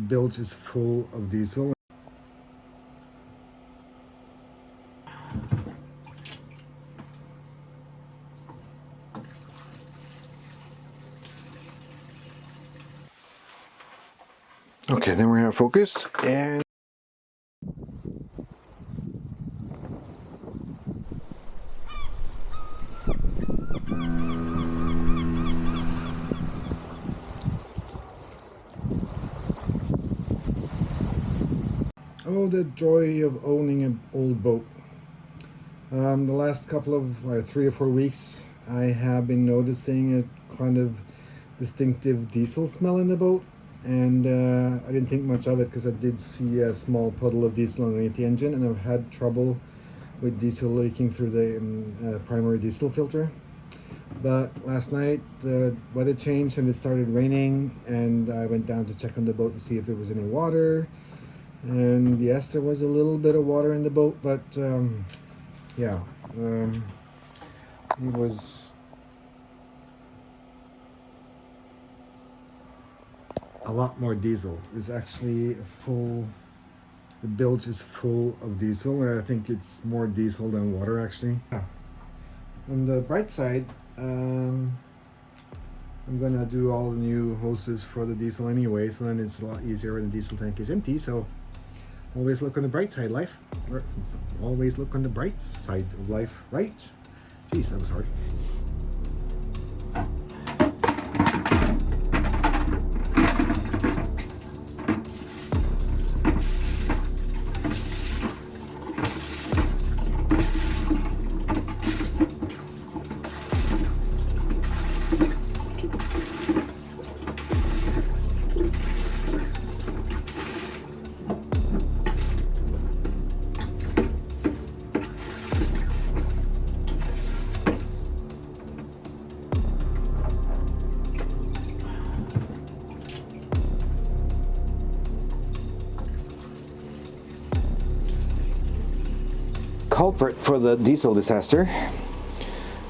bilge is full of diesel. Okay, then we have focus and oh, the joy of owning an old boat. The last couple of 3 or 4 weeks, I have been noticing a kind of distinctive diesel smell in the boat, and I didn't think much of it because I did see a small puddle of diesel underneath the engine, and I've had trouble with diesel leaking through the primary diesel filter. But last night the weather changed and it started raining, and I went down to check on the boat to see if there was any water. And yes, there was a little bit of water in the boat, but yeah, it was a lot more diesel. It's actually full, the bilge is full of diesel, and I think it's more diesel than water actually. Yeah. On the bright side, I'm gonna do all the new hoses for the diesel anyway, so then it's a lot easier when the diesel tank is empty. So always look on the bright side, life. Always look on the bright side of life, right? Jeez, that was hard. Culprit for the diesel disaster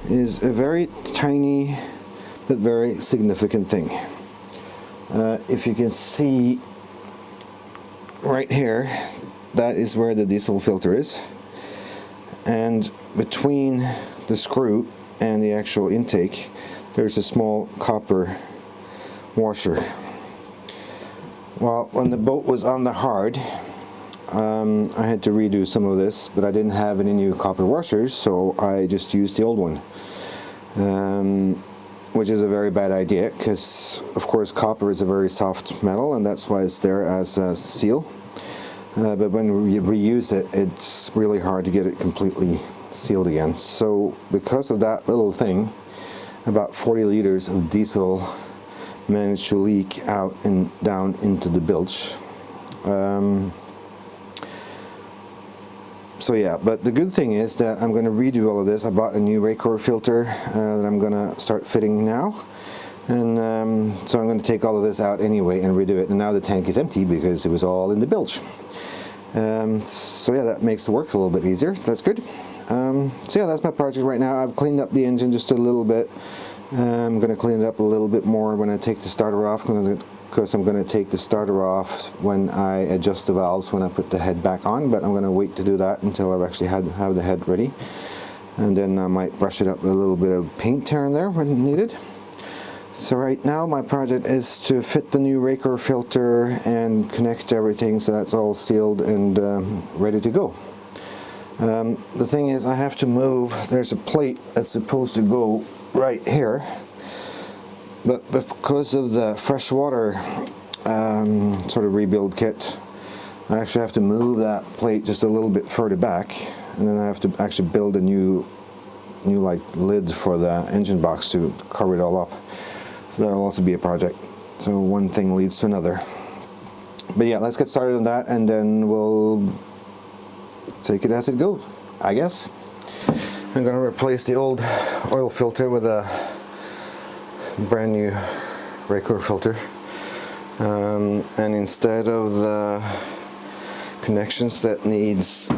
is a very tiny but very significant thing. If you can see right here, that is where the diesel filter is, and between the screw and the actual intake there's a small copper washer. Well, when the boat was on the hard, I had to redo some of this, but I didn't have any new copper washers, so I just used the old one, which is a very bad idea because, of course, copper is a very soft metal, and that's why it's there as a seal. But when you reuse it, it's really hard to get it completely sealed again. So because of that little thing, about 40 liters of diesel managed to leak out and down into the bilge. So yeah, but the good thing is that I'm going to redo all of this. I bought a new Racor filter that I'm going to start fitting now, and so I'm going to take all of this out anyway and redo it. And now the tank is empty because it was all in the bilge. So yeah, that makes the work a little bit easier, so that's good. So yeah, that's my project right now. I've cleaned up the engine just a little bit. I'm going to clean it up a little bit more when I take the starter off, because I'm going to take the starter off when I adjust the valves when I put the head back on, but I'm going to wait to do that until I've actually have the head ready, and then I might brush it up with a little bit of paint here and there when needed. So right now my project is to fit the new Racor filter and connect everything so that's all sealed and ready to go. The thing is, I have to move, there's a plate that's supposed to go right here, but because of the freshwater sort of rebuild kit, I actually have to move that plate just a little bit further back, and then I have to actually build a new like lid for the engine box to cover it all up. So that'll also be a project. So one thing leads to another. But yeah, let's get started on that, and then we'll take it as it goes, I guess. I'm going to replace the old oil filter with a brand new Racor filter, and instead of the connections that needs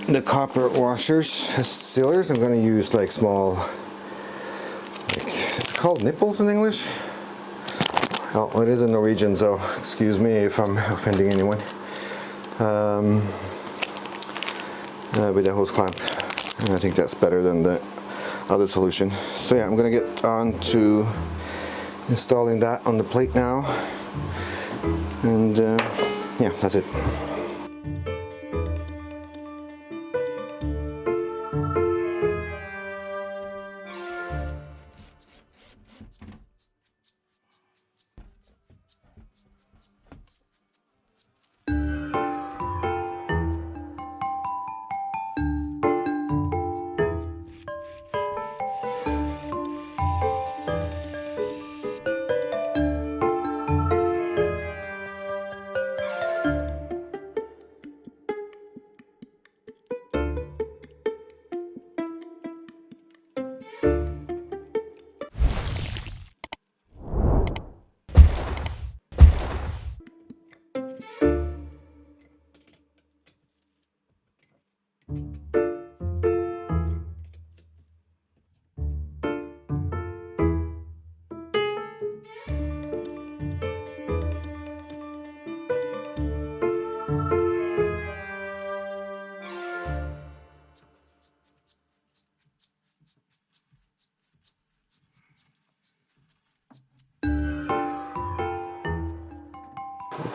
the copper washers as sealers, I'm going to use like small, like, it's called nipples in English. Well, it is in Norwegian, so excuse me if I'm offending anyone. With the hose clamp, and I think that's better than the other solution. So yeah, I'm gonna get on to installing that on the plate now, and yeah, that's it.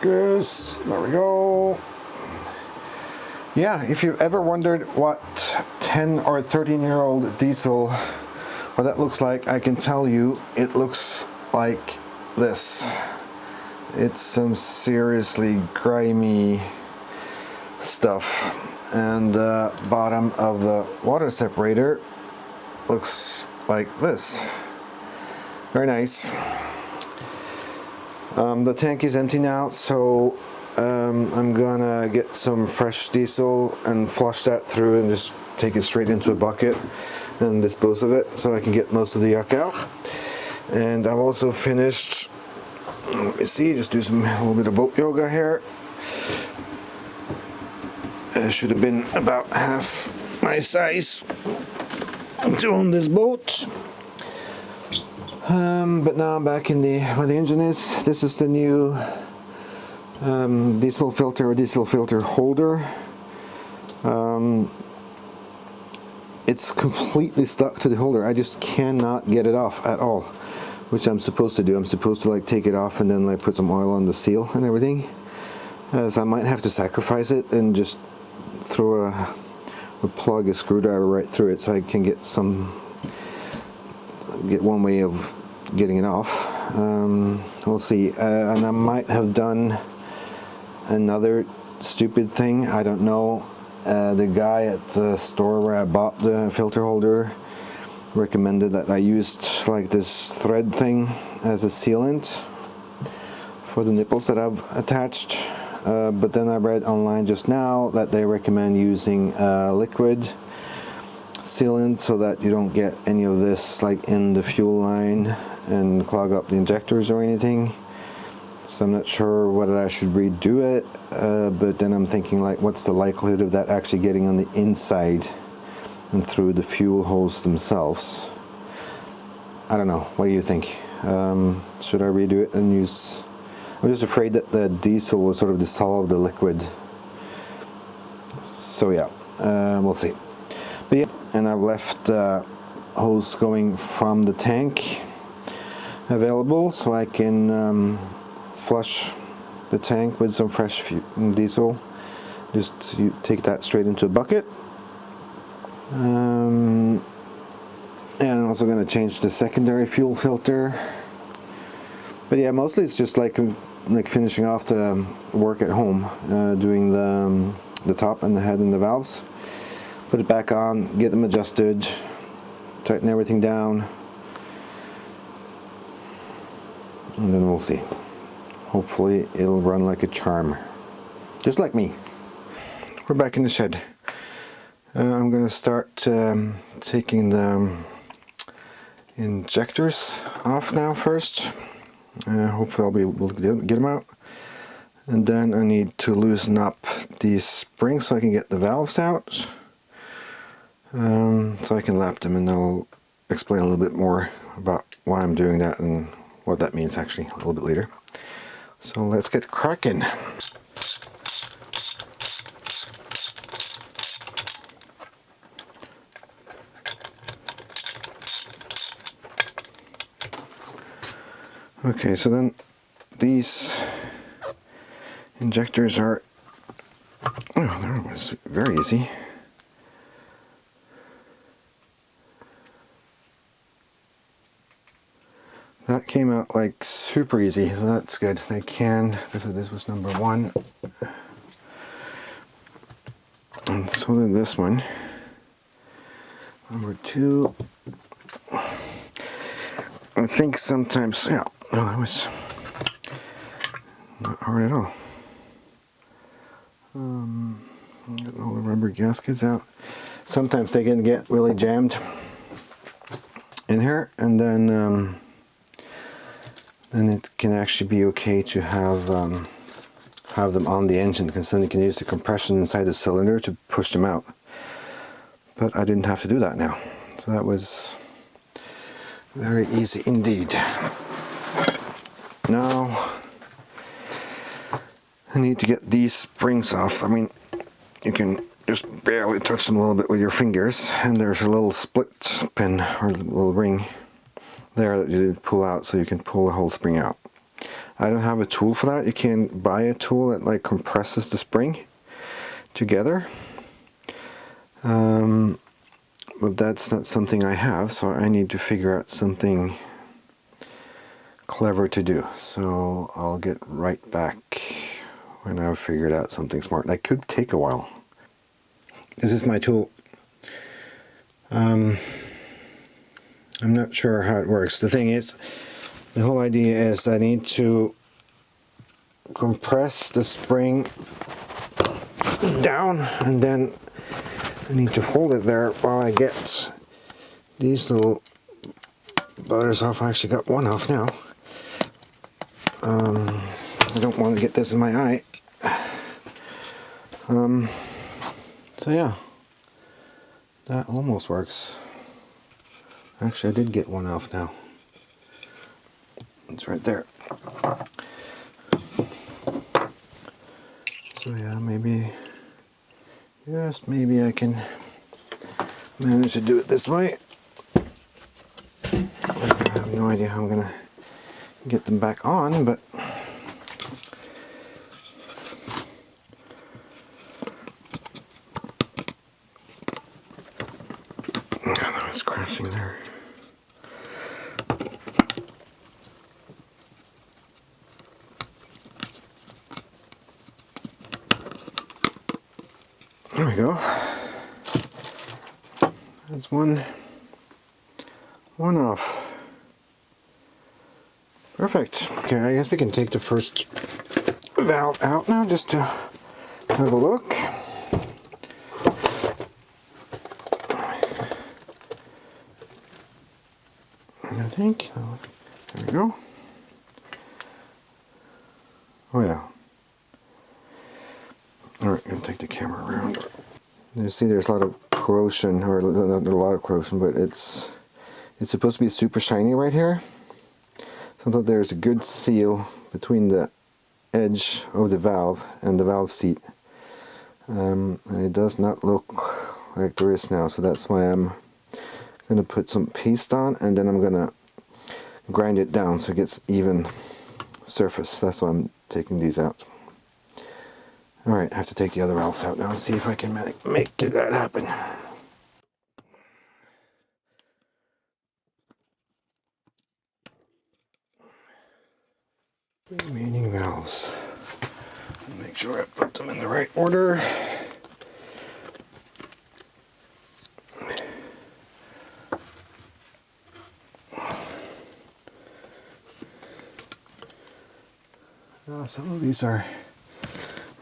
Focus, there we go. Yeah, if you've ever wondered what 10 or 13-year-old diesel, what that looks like, I can tell you it looks like this. It's some seriously grimy stuff, and the bottom of the water separator looks like this. Very nice. The tank is empty now, so I'm gonna get some fresh diesel and flush that through and just take it straight into a bucket and dispose of it so I can get most of the yuck out. And I've also finished, let me see, just do a little bit of boat yoga here. It should have been about half my size to own this boat. But now I'm back in where the engine is. This is the new diesel filter or diesel filter holder. It's completely stuck to the holder. I just cannot get it off at all, which I'm supposed to do. I'm supposed to like take it off and then like put some oil on the seal and everything. So I might have to sacrifice it and just throw a plug, a screwdriver right through it so I can get one way of getting it off. We'll see. And I might have done another stupid thing, I don't know. The guy at the store where I bought the filter holder recommended that I used like this thread thing as a sealant for the nipples that I've attached, but then I read online just now that they recommend using liquid sealant so that you don't get any of this like in the fuel line and clog up the injectors or anything. So I'm not sure whether I should redo it, but then I'm thinking like, what's the likelihood of that actually getting on the inside and through the fuel hose themselves? I don't know. What do you think? Should I redo it and use... I'm just afraid that the diesel will sort of dissolve the liquid. So yeah, we'll see. But yeah, and I've left hose going from the tank available so I can flush the tank with some fresh diesel. Just you take that straight into a bucket. And I'm also going to change the secondary fuel filter. But yeah, mostly it's just like finishing off the work at home, doing the top and the head and the valves. Put it back on, get them adjusted, tighten everything down, and then we'll see. Hopefully it'll run like a charm, just like me. We're back in the shed. I'm gonna start taking the injectors off now first. Hopefully I'll be able to get them out. And then I need to loosen up these springs so I can get the valves out. So I can lap them, and I'll explain a little bit more about why I'm doing that and what that means actually a little bit later. So let's get cracking. Okay, so then these injectors are, oh, that was very easy. That came out like super easy, so that's good. They can, this was number 1. And so did this one. Number 2. I think sometimes, yeah, no, that was not hard at all. Getting all the rubber gaskets out. Sometimes they can get really jammed in here, and then it can actually be okay to have them on the engine, because then you can use the compression inside the cylinder to push them out. But I didn't have to do that now, so that was very easy indeed. Now I need to get these springs off. I mean, you can just barely touch them a little bit with your fingers, and there's a little split pin or little ring there that you pull out, so you can pull the whole spring out. I don't have a tool for that. You can buy a tool that like compresses the spring together, but that's not something I have, so I need to figure out something clever to do. So I'll get right back when I've figured out something smart. That could take a while. This is my tool. I'm not sure how it works. The thing is, the whole idea is I need to compress the spring down, and then I need to hold it there while I get these little butters off. I actually got one off now. I don't want to get this in my eye. So yeah, that almost works. Actually, I did get one off now. It's right there. So yeah, maybe, just maybe I can manage to do it this way. I have no idea how I'm gonna get them back on, but that was crashing there. There we go. That's one off. Perfect. Okay, I guess we can take the first valve out now just to have a look. I think. There we go. Oh yeah. Alright, I'm going to take the camera around. You see there's a lot of corrosion, or not a lot of corrosion, but it's supposed to be super shiny right here. So that there's a good seal between the edge of the valve and the valve seat. And it does not look like there is now, so that's why I'm going to put some paste on, and then I'm going to grind it down so it gets even surface. That's why I'm taking these out. Alright, I have to take the other valves out now and see if I can make that happen. Remaining valves. Make sure I put them in the right order. Some of these are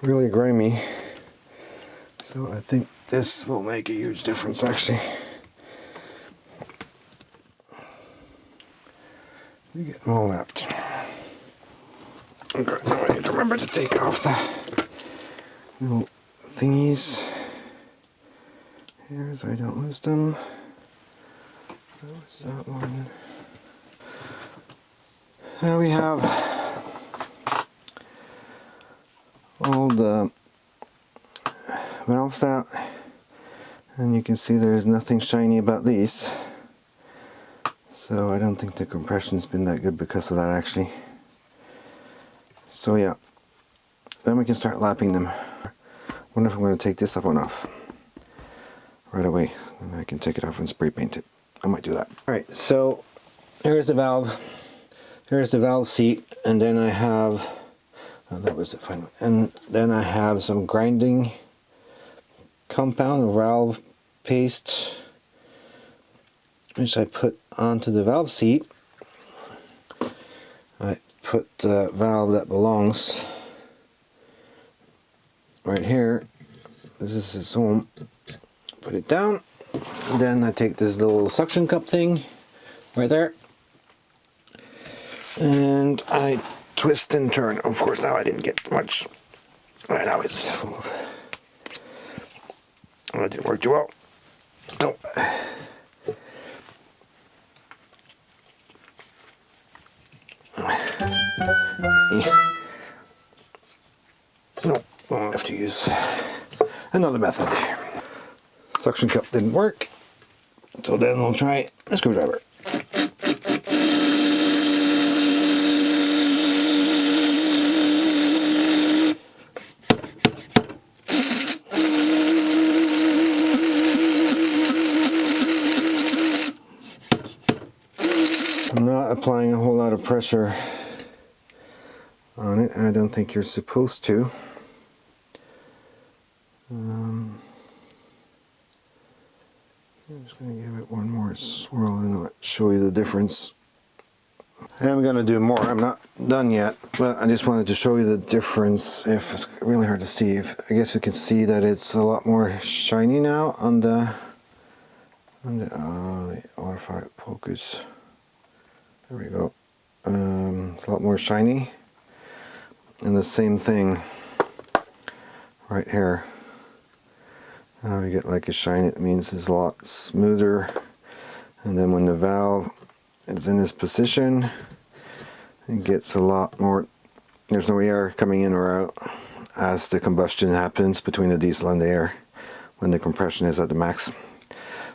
really grimy, so I think this will make a huge difference actually. You get them all lapped. Okay, now I need to remember to take off the little thingies here so I don't lose them. That was that one. Now we have all the valves out, and you can see there's nothing shiny about these, so I don't think the compression's been that good because of that actually. So yeah, then we can start lapping them. Wonder if I'm going to take this up one off right away, and I can take it off and spray paint it. I might do that. Alright, so here's the valve, here's the valve seat, and then I have, oh, that was the fun one, and then I have some grinding compound or valve paste which I put onto the valve seat. I put the valve that belongs right here. This is its home. Put it down. Then I take this little suction cup thing right there, and I twist and turn. Of course, now I didn't get much. Right now it's full of. Well, that didn't work too well. No. No, I'll have to use another method. Suction cup didn't work, so then we'll try a screwdriver. I'm not applying a whole lot of pressure on it. I don't think you're supposed to. I'm just going to give it one more swirl and I'll show you the difference. I'm going to do more. I'm not done yet, but I just wanted to show you the difference. If it's really hard to see, I guess you can see that it's a lot more shiny now on the autofocus focus. There we go. It's a lot more shiny, and the same thing right here. Now we get like a shine, it means it's a lot smoother, and then when the valve is in this position, it gets a lot more, there's no air coming in or out as the combustion happens between the diesel and the air when the compression is at the max.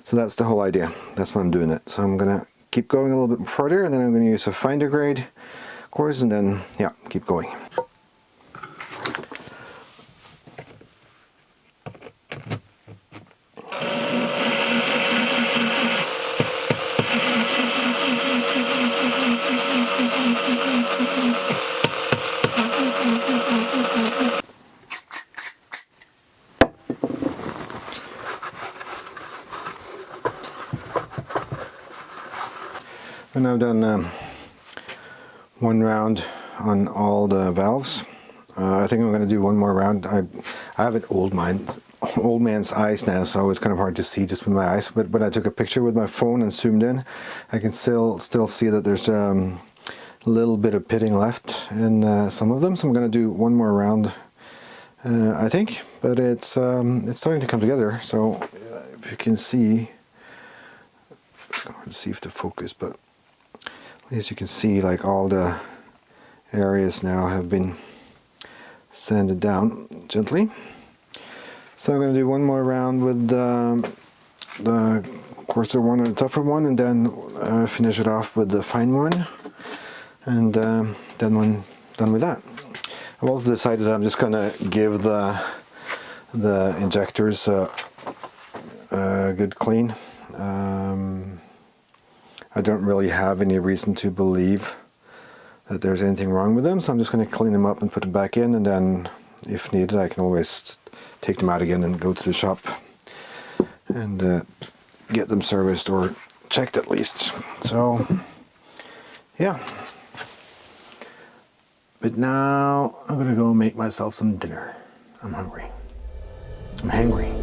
So that's the whole idea. That's why I'm doing it. So I'm gonna keep going a little bit further, and then I'm gonna use a finder grade course, and then yeah, keep going. And I've done one round on all the valves. I think I'm going to do one more round. I have an old man's eyes now, so it's kind of hard to see just with my eyes. But I took a picture with my phone and zoomed in. I can still see that there's a little bit of pitting left in some of them. So I'm going to do one more round, I think. But it's starting to come together. So if you can see, it's hard to see if the focus, but at least you can see like all the areas now have been sanded down gently. So I'm going to do one more round with the coarser one and the tougher one, and then finish it off with the fine one, and then when done with that, I've also decided I'm just going to give the injectors a good clean. I don't really have any reason to believe that there's anything wrong with them, so I'm just going to clean them up and put them back in, and then if needed I can always take them out again and go to the shop and get them serviced or checked at least. So yeah, but now I'm going to go make myself some dinner. I'm hungry. I'm hangry.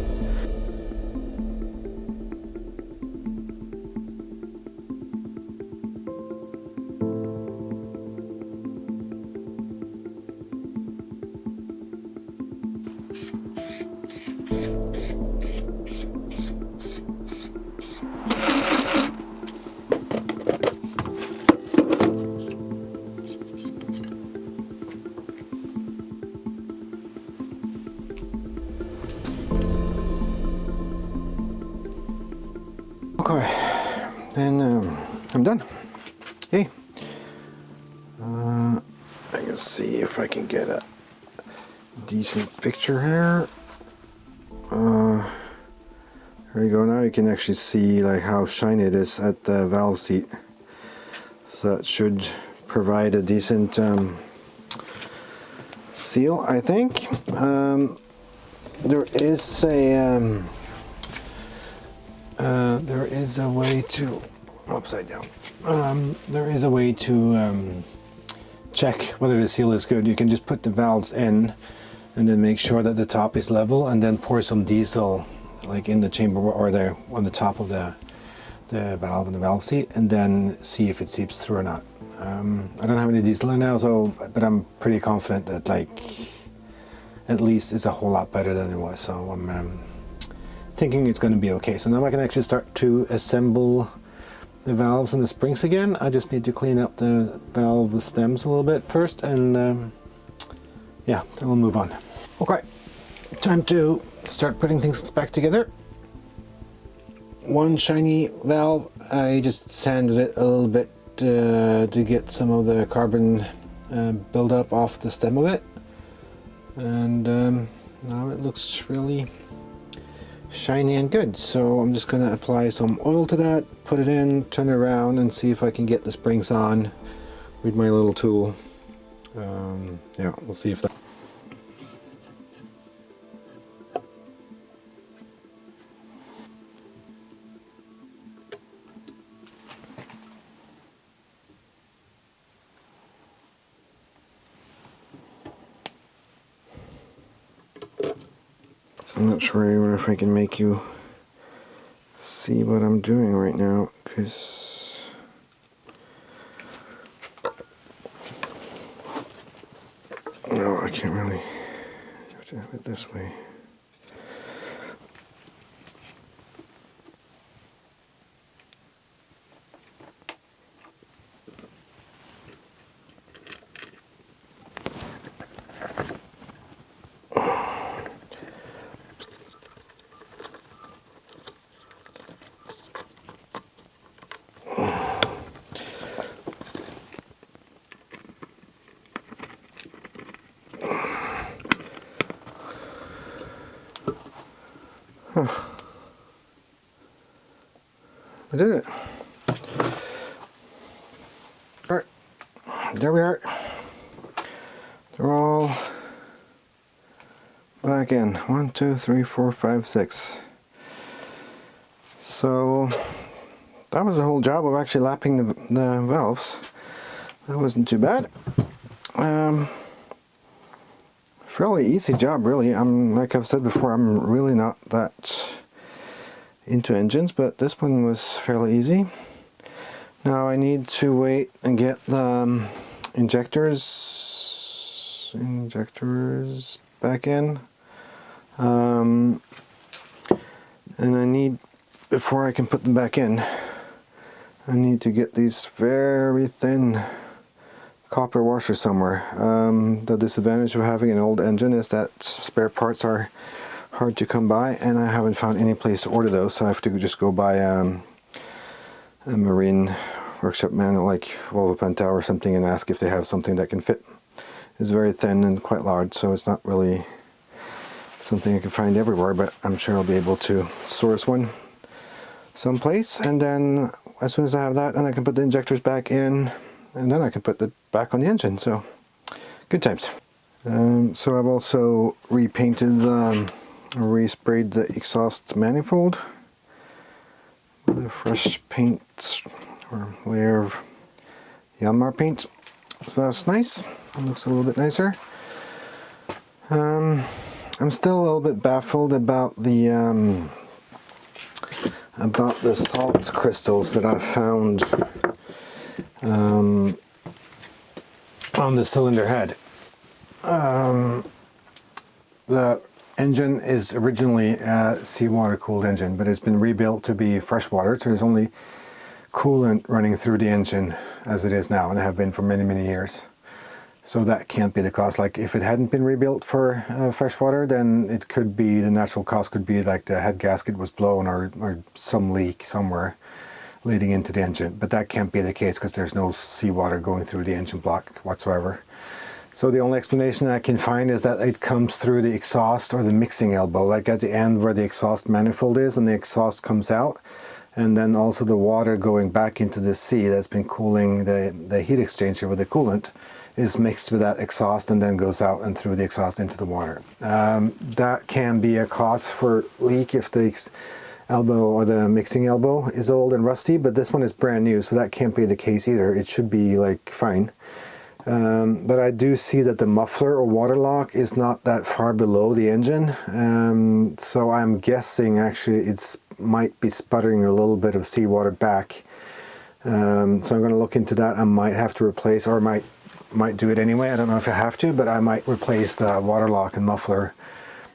done. Okay. I can see if I can get a decent picture here. There you go. Now you can actually see like how shiny it is at the valve seat. So that should provide a decent seal, I think. There is a way to upside down. There is a way to check whether the seal is good. You can just put the valves in and then make sure that the top is level, and then pour some diesel like in the chamber or on the top of the valve and the valve seat, and then see if it seeps through or not. I don't have any diesel in now, but I'm pretty confident that like at least it's a whole lot better than it was. So I'm thinking it's going to be okay. So now I can actually start to assemble the valves and the springs again. I just need to clean up the valve stems a little bit first, and yeah, then we'll move on. Okay, time to start putting things back together. One shiny valve, I just sanded it a little bit to get some of the carbon buildup off the stem of it, and now it looks really shiny and good. So I'm just going to apply some oil to that, put it in, turn it around, and see if I can get the springs on with my little tool. Yeah, we'll see if that. I'm not sure if I can make you see what I'm doing right now, because no, I can't really. I have to have it this way. I did it. All right, there we are. They're all back in. 1, 2, 3, 4, 5, 6. So that was the whole job of actually lapping the valves. That wasn't too bad. Fairly easy job, really. Like I've said before, I'm really not that into engines, but this one was fairly easy. Now I need to wait and get the injectors back in, and I need, before I can put them back in, I need to get these very thin copper washers somewhere. The disadvantage of having an old engine is that spare parts are hard to come by, and I haven't found any place to order those, so I have to just go buy a marine workshop manual like Volvo Penta or something and ask if they have something that can fit. It's very thin and quite large, so it's not really something I can find everywhere, but I'm sure I'll be able to source one someplace, and then as soon as I have that, and I can put the injectors back in, and then I can put it back on the engine. So good times. So I've also repainted resprayed the exhaust manifold with a fresh paint or layer of Yanmar paint. So that's nice. It looks a little bit nicer. I'm still a little bit baffled about the salt crystals that I found on the cylinder head. The engine is originally a seawater cooled engine, but it's been rebuilt to be freshwater, so there's only coolant running through the engine as it is now, and they have been for many years. So that can't be the cause. Like if it hadn't been rebuilt for freshwater, then it could be, the natural cause could be like the head gasket was blown or some leak somewhere leading into the engine, but that can't be the case because there's no seawater going through the engine block whatsoever. So the only explanation I can find is that it comes through the exhaust or the mixing elbow, like at the end where the exhaust manifold is, and the exhaust comes out, and then also the water going back into the sea that's been cooling the heat exchanger with the coolant is mixed with that exhaust and then goes out and through the exhaust into the water. That can be a cause for leak if the elbow or the mixing elbow is old and rusty, but this one is brand new, so that can't be the case either. It should be like fine. But I do see that the muffler or water lock is not that far below the engine, so I'm guessing actually it might be sputtering a little bit of seawater back. So I'm going to look into that. I might have to replace, or might do it anyway. I don't know if I have to, but I might replace the water lock and muffler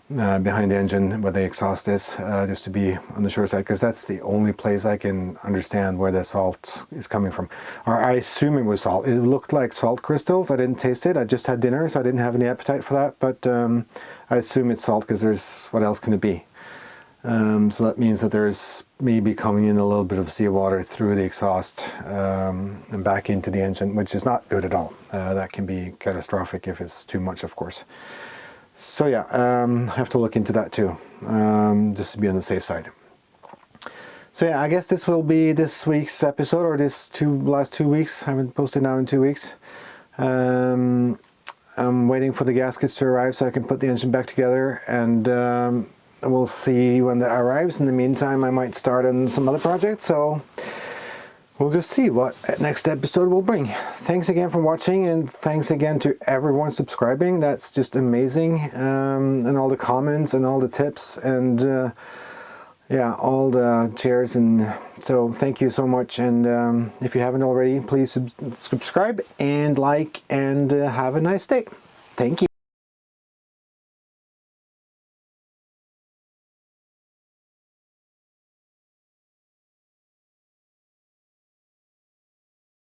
behind the engine where the exhaust is, just to be on the sure side, because that's the only place I can understand where the salt is coming from. Or I assume it was salt. It looked like salt crystals. I didn't taste it. I just had dinner, so I didn't have any appetite for that, but I assume it's salt because what else can it be? So that means that there's maybe coming in a little bit of seawater through the exhaust and back into the engine, which is not good at all. That can be catastrophic if it's too much, of course. So yeah, I have to look into that too, just to be on the safe side. So yeah, I guess this will be this week's episode, or last 2 weeks. I haven't posted now in 2 weeks. I'm waiting for the gaskets to arrive so I can put the engine back together, and we'll see when that arrives. In the meantime, I might start on some other projects, so we'll just see what next episode will bring. Thanks again for watching, and thanks again to everyone subscribing. That's just amazing. And all the comments and all the tips and yeah, all the cheers. And so thank you so much. And if you haven't already, please subscribe and like, and have a nice day. Thank you.